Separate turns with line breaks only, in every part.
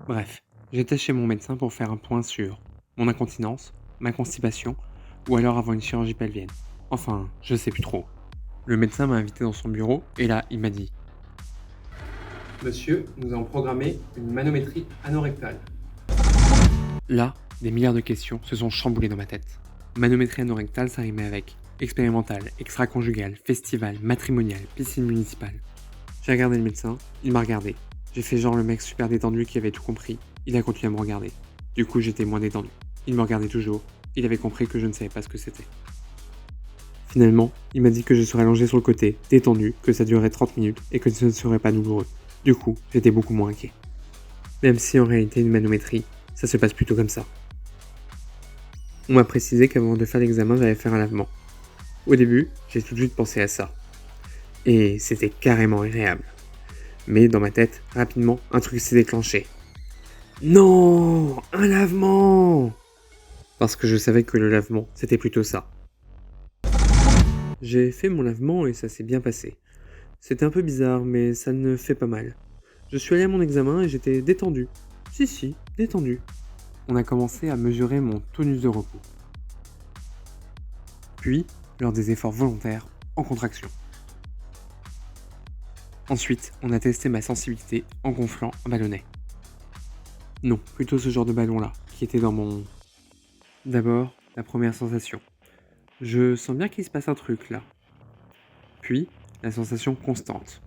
Bref, j'étais chez mon médecin pour faire un point sur mon incontinence, ma constipation, ou alors avant une chirurgie pelvienne. Enfin, je sais plus trop. Le médecin m'a invité dans son bureau et là, il m'a dit:
Monsieur, nous avons programmé une manométrie anorectale.
Là, des milliards de questions se sont chamboulées dans ma tête. Manométrie anorectale, ça rimait avec expérimental, extra-conjugal, festival, matrimonial, piscine municipale. J'ai regardé le médecin, il m'a regardé. J'ai fait genre le mec super détendu qui avait tout compris. Il a continué à me regarder. Du coup, j'étais moins détendu. Il me regardait toujours. Il avait compris que je ne savais pas ce que c'était. Finalement, il m'a dit que je serais allongé sur le côté, détendu, que ça durerait 30 minutes et que ce ne serait pas douloureux. Du coup, j'étais beaucoup moins inquiet. Même si en réalité une manométrie, ça se passe plutôt comme ça. On m'a précisé qu'avant de faire l'examen, j'allais faire un lavement. Au début, j'ai tout de suite pensé à ça. Et c'était carrément agréable. Mais dans ma tête, rapidement, un truc s'est déclenché. Non, un lavement! Parce que je savais que le lavement, c'était plutôt ça. J'ai fait mon lavement et ça s'est bien passé. C'était un peu bizarre, mais ça ne fait pas mal. Je suis allé à mon examen et j'étais détendu. Si, détendu. On a commencé à mesurer mon tonus de repos. Puis, lors des efforts volontaires, en contraction. Ensuite, on a testé ma sensibilité en gonflant un ballonnet. Non, plutôt ce genre de ballon-là, qui était dans mon... D'abord, la première sensation. Je sens bien qu'il se passe un truc là. Puis, la sensation constante.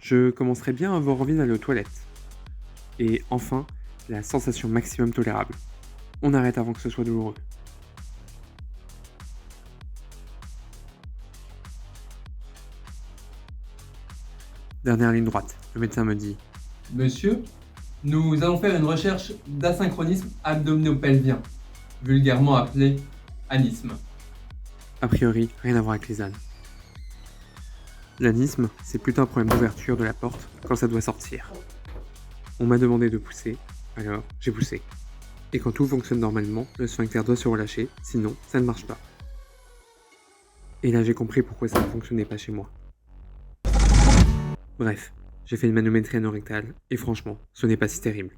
Je commencerai bien à avoir envie d'aller aux toilettes. Et enfin, la sensation maximum tolérable. On arrête avant que ce soit douloureux. Dernière ligne droite, le médecin me dit:
Monsieur, nous allons faire une recherche d'asynchronisme abdominopelvien, vulgairement appelé anisme.
a priori, rien à voir avec les ânes. L'anisme, c'est plutôt un problème d'ouverture de la porte quand ça doit sortir. On m'a demandé de pousser, alors j'ai poussé. Et quand tout fonctionne normalement, le sphincter doit se relâcher, sinon ça ne marche pas. Et là j'ai compris pourquoi ça ne fonctionnait pas chez moi. Bref, j'ai fait une manométrie anorectale, et franchement, ce n'est pas si terrible.